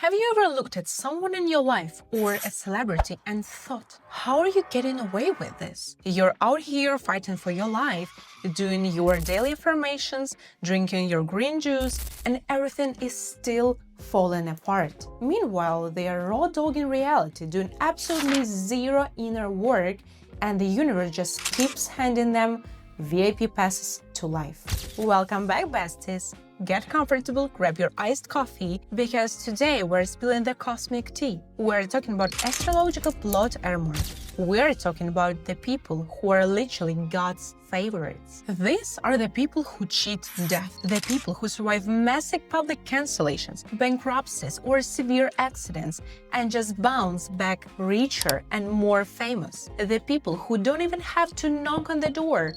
Have you ever looked at someone in your life or a celebrity and thought, how are you getting away with this? You're out here fighting for your life, doing your daily affirmations, drinking your green juice, and everything is still falling apart. Meanwhile, they are raw dog in reality, doing absolutely zero inner work, and the universe just keeps handing them VIP passes to life. Welcome back, besties! Get comfortable, grab your iced coffee, because today we're spilling the cosmic tea. We're talking about astrological plot armor. We're talking about the people who are literally God's favorites. These are the people who cheat death, the people who survive massive public cancellations, bankruptcies, or severe accidents, and just bounce back richer and more famous. The people who don't even have to knock on the door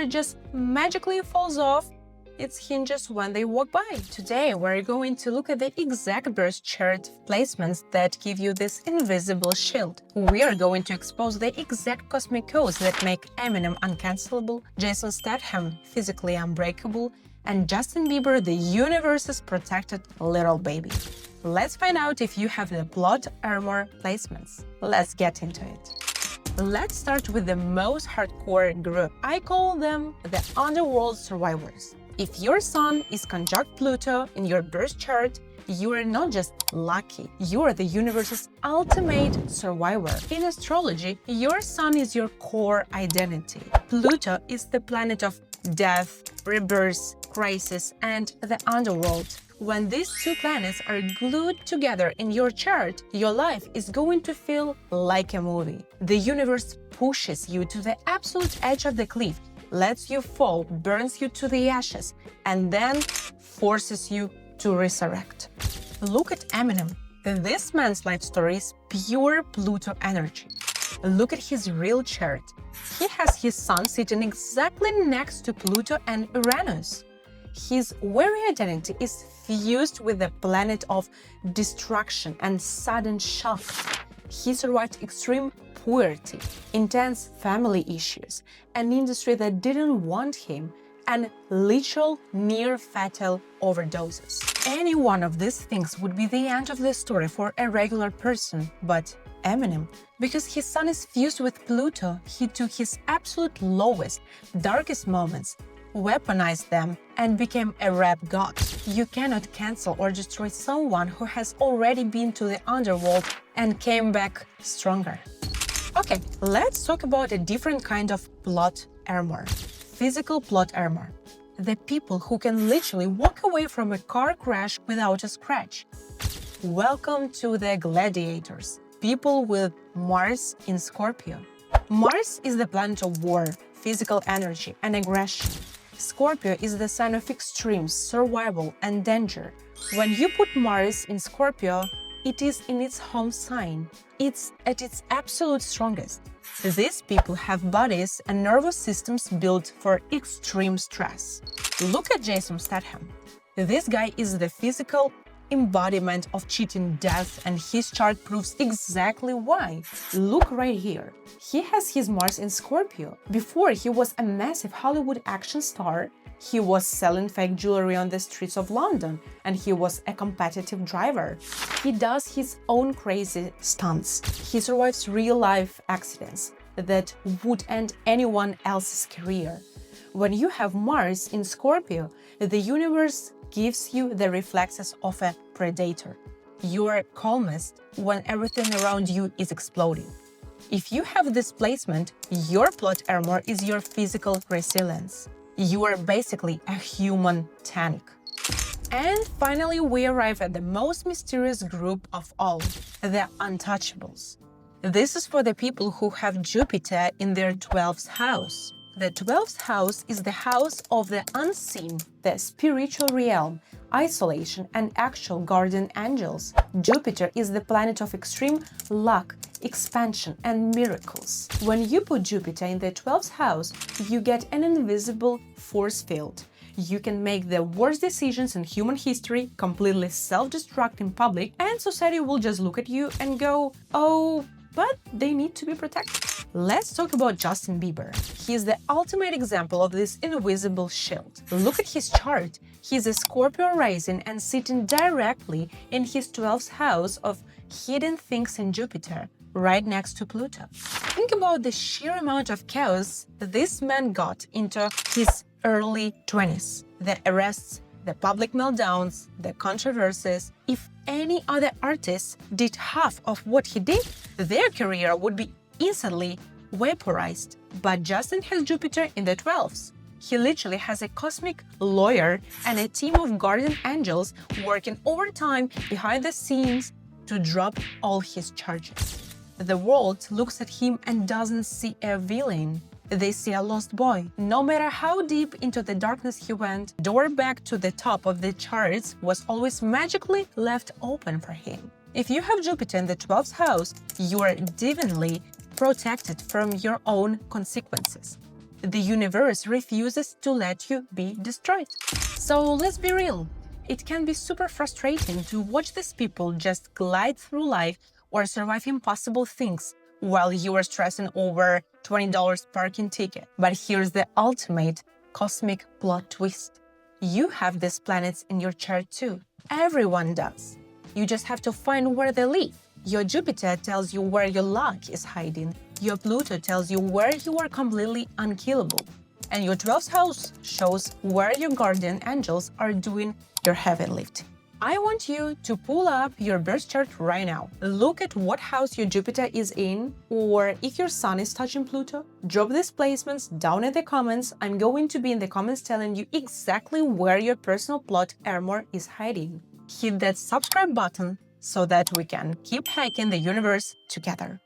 just magically falls off its hinges when they walk by. Today, we're going to look at the exact birth chart placements that give you this invisible shield. We are going to expose the exact cosmic codes that make Eminem uncancelable, Jason Statham physically unbreakable, and Justin Bieber the universe's protected little baby. Let's find out if you have the plot armor placements. Let's get into it. Let's start with the most hardcore group. I call them the underworld survivors. If your sun is conjunct Pluto in your birth chart, you are not just lucky, you are the universe's ultimate survivor. In astrology, your sun is your core identity. Pluto is the planet of death, rebirth, crisis, and the underworld. When these two planets are glued together in your chart, your life is going to feel like a movie. The universe pushes you to the absolute edge of the cliff, lets you fall, burns you to the ashes, and then forces you to resurrect. Look at Eminem. This man's life story is pure Pluto energy. Look at his real chart. He has his sun sitting exactly next to Pluto and Uranus. His very identity is fused with the planet of destruction and sudden shock. He survived extreme poverty, intense family issues, an industry that didn't want him, and literal near-fatal overdoses. Any one of these things would be the end of the story for a regular person, but Eminem, because his sun is fused with Pluto, he took his absolute lowest, darkest moments, weaponized them, and became a rap god. You cannot cancel or destroy someone who has already been to the underworld and came back stronger. Okay, let's talk about a different kind of plot armor. Physical plot armor. The people who can literally walk away from a car crash without a scratch. Welcome to the gladiators, people with Mars in Scorpio. Mars is the planet of war, physical energy, and aggression. Scorpio is the sign of extremes, survival, and danger. When you put Mars in Scorpio, it is in its home sign. It's at its absolute strongest. These people have bodies and nervous systems built for extreme stress. Look at Jason Statham. This guy is the physical embodiment of cheating death, and his chart proves exactly why. Look right here. He has his Mars in Scorpio. Before he was a massive Hollywood action star, he was selling fake jewelry on the streets of London, and he was a competitive driver. He does his own crazy stunts. He survives real-life accidents that would end anyone else's career. When you have Mars in Scorpio, the universe gives you the reflexes of a predator. You are calmest when everything around you is exploding. If you have this placement, your plot armor is your physical resilience. You are basically a human tank. And finally, we arrive at the most mysterious group of all, the Untouchables. This is for the people who have Jupiter in their 12th house. The 12th house is the house of the unseen, the spiritual realm, isolation, and actual guardian angels. Jupiter is the planet of extreme luck, expansion, and miracles. When you put Jupiter in the 12th house, you get an invisible force field. You can make the worst decisions in human history, completely self-destruct in public, and society will just look at you and go, oh, but they need to be protected. Let's talk about Justin Bieber. He is the ultimate example of this invisible shield. Look at his chart. He's a Scorpio rising and sitting directly in his 12th house of hidden things in Jupiter, right next to Pluto. Think about the sheer amount of chaos this man got into his early 20s. The arrests, the public meltdowns, the controversies. If any other artist did half of what he did, their career would be instantly vaporized. But Justin has Jupiter in the 12th. He literally has a cosmic lawyer and a team of guardian angels working overtime behind the scenes to drop all his charges. The world looks at him and doesn't see a villain. They see a lost boy. No matter how deep into the darkness he went, the door back to the top of the charts was always magically left open for him. If you have Jupiter in the 12th house, you are divinely protected from your own consequences. The universe refuses to let you be destroyed. So let's be real. It can be super frustrating to watch these people just glide through life or survive impossible things while you are stressing over $20 parking ticket. But here's the ultimate cosmic plot twist. You have these planets in your chart too. Everyone does. You just have to find where they live. Your Jupiter tells you where your luck is hiding. Your Pluto tells you where you are completely unkillable. And your 12th house shows where your guardian angels are doing your heavy lifting. I want you to pull up your birth chart right now. Look at what house your Jupiter is in, or if your Sun is touching Pluto. Drop these placements down in the comments. I'm going to be in the comments telling you exactly where your personal plot armor is hiding. Hit that subscribe button so that we can keep hacking the universe together.